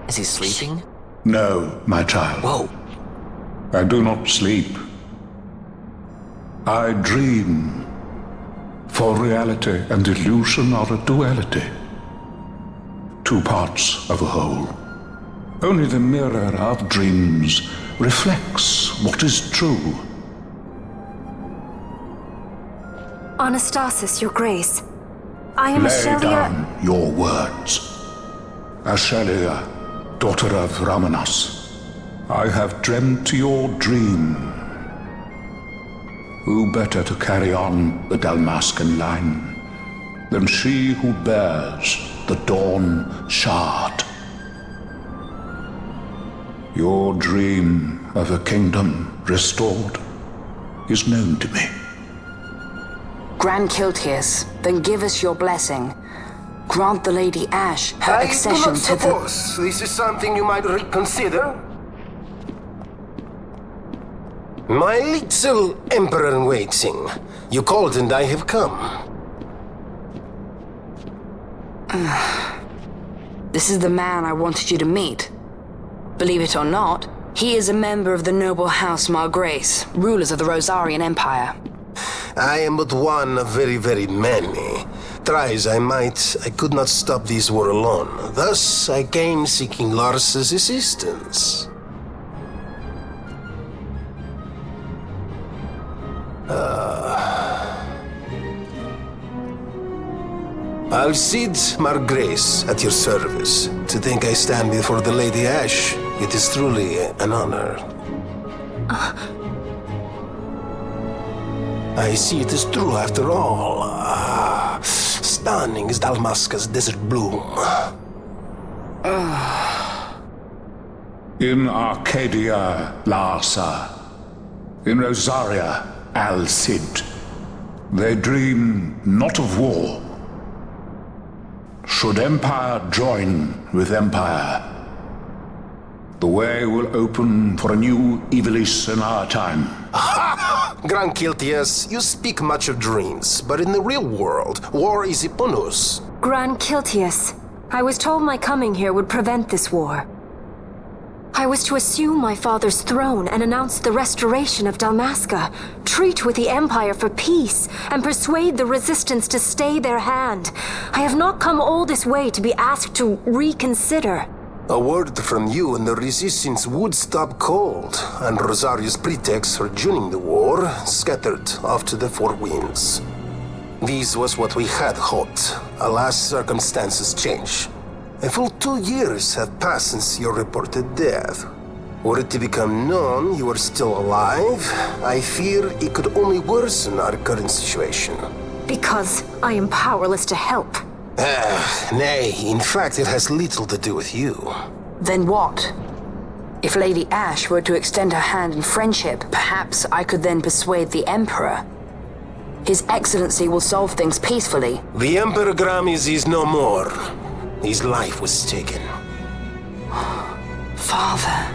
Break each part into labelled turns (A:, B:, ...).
A: Is he sleeping?
B: No, my child.
A: Whoa.
B: I do not sleep. I dream. For reality and illusion are a duality. Two parts of a whole. Only the mirror of dreams reflects what is true.
C: Anastasis, Your Grace. I am
B: Lay
C: Ashelia.
B: down your words. Ashelia, daughter of Ramanas, I have dreamt your dream. Who better to carry on the Dalmascan line than she who bears the Dawn Shard? Your dream of a kingdom restored is known to me.
D: Grand Kiltius, then give us your blessing. Grant the Lady Ashe her accession to the...
E: I do not suppose this is something you might reconsider. My little emperor-in-waiting. You called and I have come.
D: This is the man I wanted you to meet. Believe it or not, he is a member of the noble house Margrace, rulers of the Rosarian Empire.
E: I am but one of very, very many. Try as I might, I could not stop this war alone. Thus, I came seeking Lars's assistance. Alcide Margrace at your service. To think I stand before the Lady Ashe, it is truly an honor. I see it is true after all. Stunning is Dalmasca's desert bloom.
B: In Arcadia, Larsa. In Rosaria, Alcid. They dream not of war. Should empire join with empire, the way will open for a new Ivalice in our time.
E: Grand Kiltius, you speak much of dreams, but in the real world, war is upon us.
C: Grand Kiltius, I was told my coming here would prevent this war. I was to assume my father's throne and announce the restoration of Dalmasca, treat with the Empire for peace, and persuade the Resistance to stay their hand. I have not come all this way to be asked to reconsider.
E: A word from you and the Resistance would stop cold, and Rosaria's pretext for joining the war scattered off to the four winds. This was what we had hoped. Alas, circumstances change. A full 2 years have passed since your reported death. Were it to become known you are still alive, I fear it could only worsen our current situation.
C: Because I am powerless to help.
E: Nay, in fact it has little to do with you.
D: Then what? If Lady Ashe were to extend her hand in friendship, perhaps I could then persuade the Emperor. His Excellency will solve things peacefully.
E: The Emperor Gramis is no more. His life was taken.
D: Father.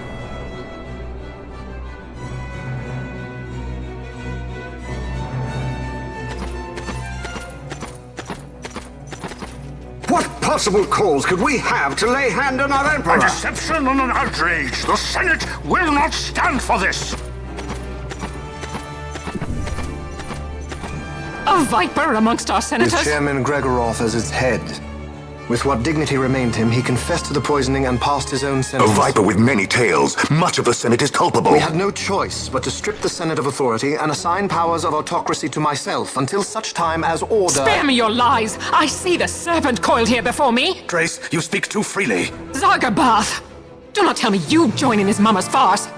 F: What possible cause could we have to lay hand on our Emperor?
G: A deception and an outrage! The Senate will not stand for this!
H: A viper amongst our senators?
I: With Chairman Gregoroth as its head. With what dignity remained him, he confessed to the poisoning and passed his own
G: A
I: sentence.
G: viper with many tails. Much of the Senate is culpable.
I: We had no choice but to strip the Senate of authority and assign powers of autocracy to myself until such time as order...
H: Spare me your lies! I see the serpent coiled here before me!
G: Grace, you speak too freely.
H: Zargabath! Do not tell me you join in his mama's farce!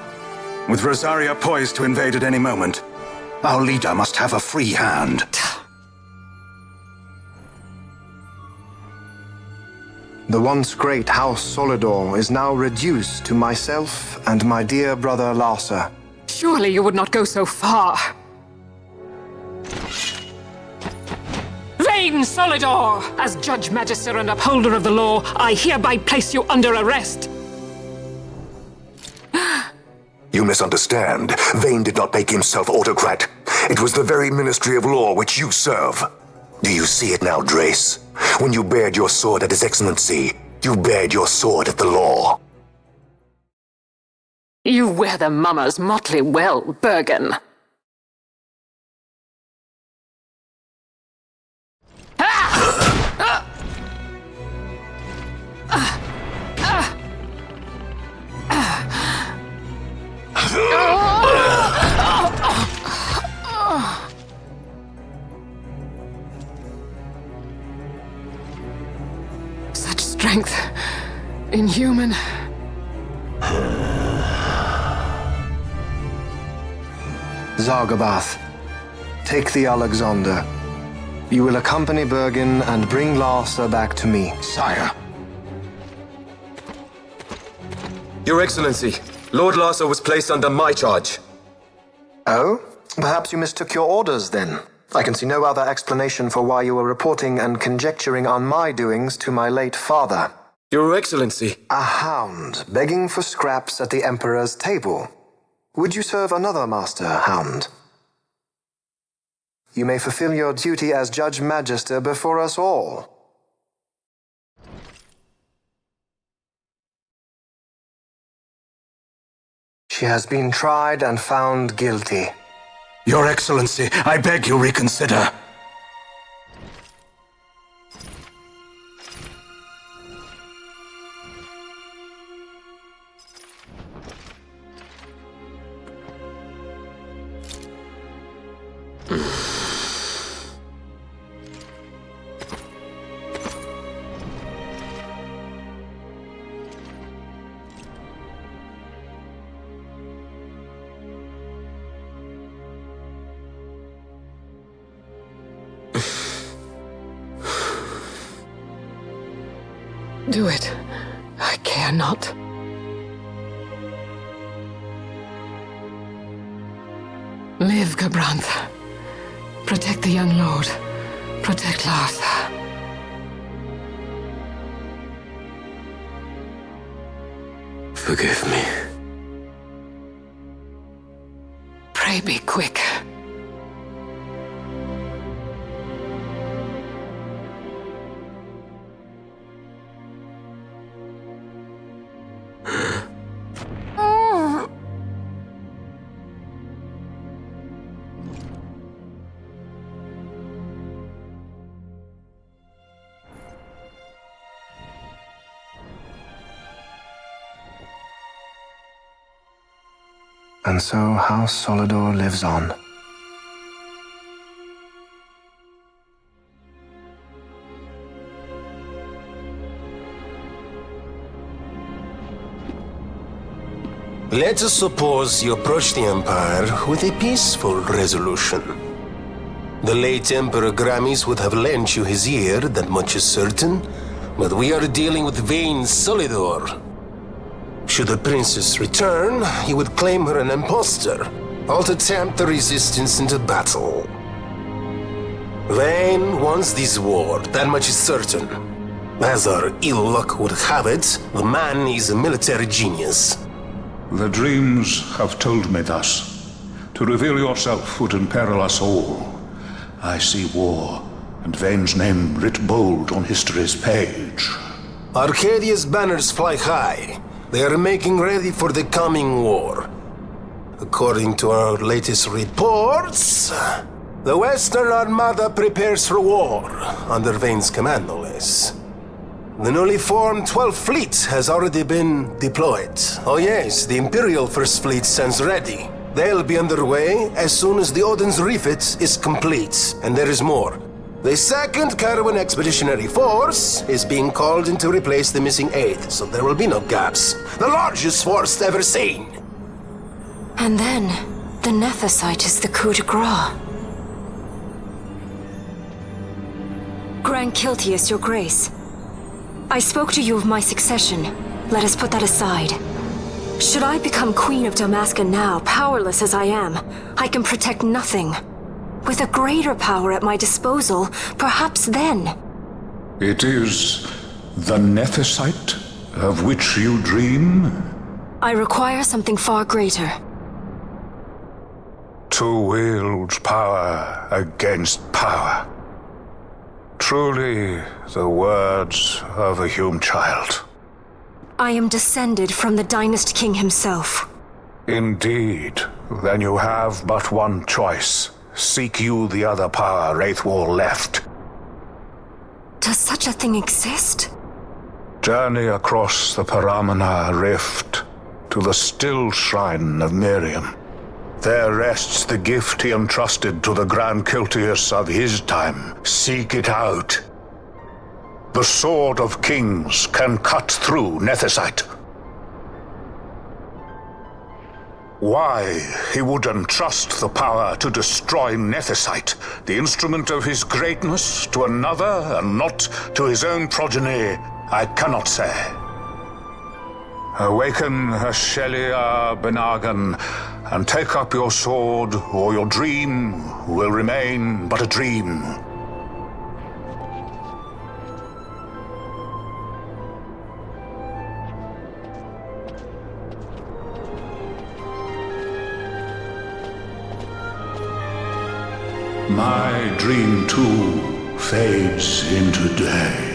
G: With Rosaria poised to invade at any moment, our leader must have a free hand.
I: The once great House Solidor is now reduced to myself and my dear brother Larsa.
H: Surely you would not go so far. Vain Solidor! As Judge Magister and upholder of the law, I hereby place you under arrest.
G: You misunderstand. Vane did not make himself autocrat. It was the very Ministry of Law which you serve. Do you see it now, Drace? When you bared your sword at His Excellency, You bared your sword at the law.
H: You wear the mummer's motley well, Bergen. Such strength. Inhuman.
I: Zargabath, take the Alexander. You will accompany Bergen and bring Larsa back to me.
A: Sire. Your Excellency, Lord Larsa was placed under my charge.
I: Oh? Perhaps you mistook your orders then. I can see no other explanation for why you were reporting and conjecturing on my doings to my late father.
A: Your Excellency.
I: A hound begging for scraps at the Emperor's table. Would you serve another master, Hound? You may fulfill your duty as Judge Magister before us all. She has been tried and found guilty.
F: Your Excellency, I beg you reconsider.
H: Do it. I care not. Live, Gabrantha. Protect the young lord. Protect Larsa.
A: Forgive me.
H: Pray be quick.
I: And so House Solidor lives on.
E: Let us suppose you approach the Empire with a peaceful resolution. The late Emperor Gramis would have lent you his ear, that much is certain, but we are dealing with vain Solidor. Should the princess return, he would claim her an impostor, or to tempt the resistance into battle. Vayne wants this war, that much is certain. As our ill luck would have it, the man is a military genius.
B: The dreams have told me thus. To reveal yourself would imperil us all. I see war, and Vayne's name writ bold on history's page.
E: Arcadia's banners fly high. They are making ready for the coming war. According to our latest reports, the Western Armada prepares for war, under Vayne's command, no less. The newly formed 12th Fleet has already been deployed. Oh yes, the Imperial First Fleet stands ready. They'll be underway as soon as the Odin's refit is complete, and there is more. The 2nd Caravan Expeditionary Force is being called in to replace the missing 8th, so there will be no gaps. The largest force ever seen!
C: And then, the Nephesite is the coup de grace. Grand Kiltius, your grace. I spoke to you of my succession. Let us put that aside. Should I become Queen of Dalmasca now, powerless as I am, I can protect nothing. With a greater power at my disposal, perhaps then.
B: It is the Nephesite of which you dream?
C: I require something far greater.
B: To wield power against power. Truly, the words of a Hume child.
C: I am descended from the Dynast King himself.
B: Indeed. Then you have but one choice. Seek you the other power Wraithwall left.
C: Does such a thing exist?
B: Journey across the Paramana Rift to the still shrine of Miriam. There rests the gift he entrusted to the Grand Kiltius of his time. Seek it out. The Sword of Kings can cut through Nethicite. Why he would entrust the power to destroy Nethicite, the instrument of his greatness, to another and not to his own progeny, I cannot say. Awaken Shelia Benagan and take up your sword, or your dream will remain but a dream. My dream too fades into day.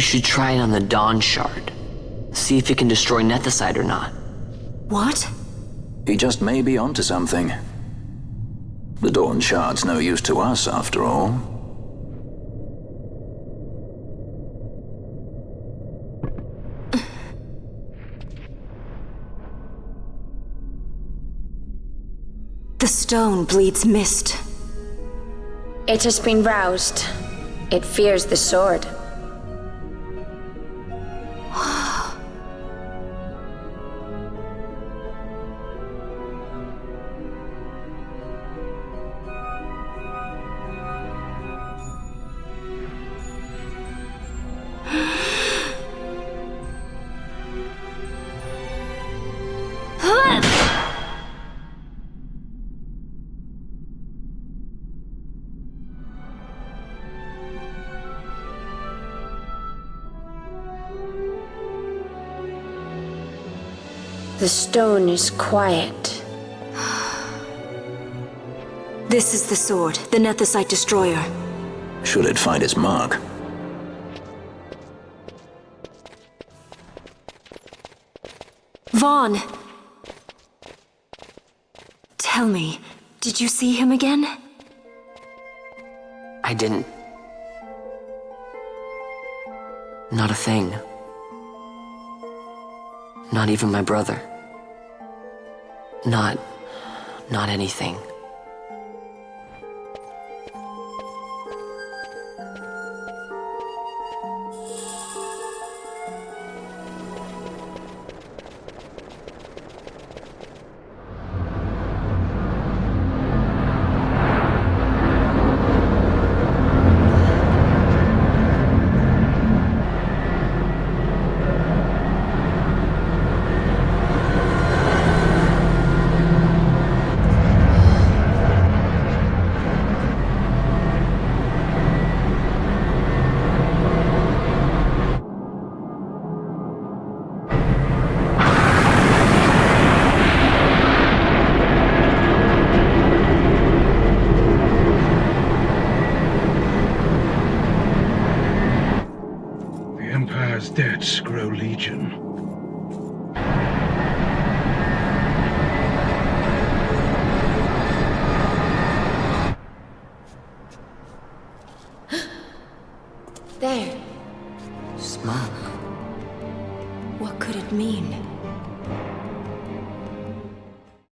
J: should try it on the Dawn Shard. See if it can destroy Nethicite or not.
C: What?
K: He just may be onto something. The Dawn Shard's no use to us, after all.
C: The stone bleeds mist.
L: It has been roused. It fears the sword. The stone is quiet.
C: This is the sword, the Nethicite destroyer.
K: Should it find its mark?
C: Vaughn! Tell me, did you see him again?
J: I didn't. Not a thing. Not even my brother. Not anything.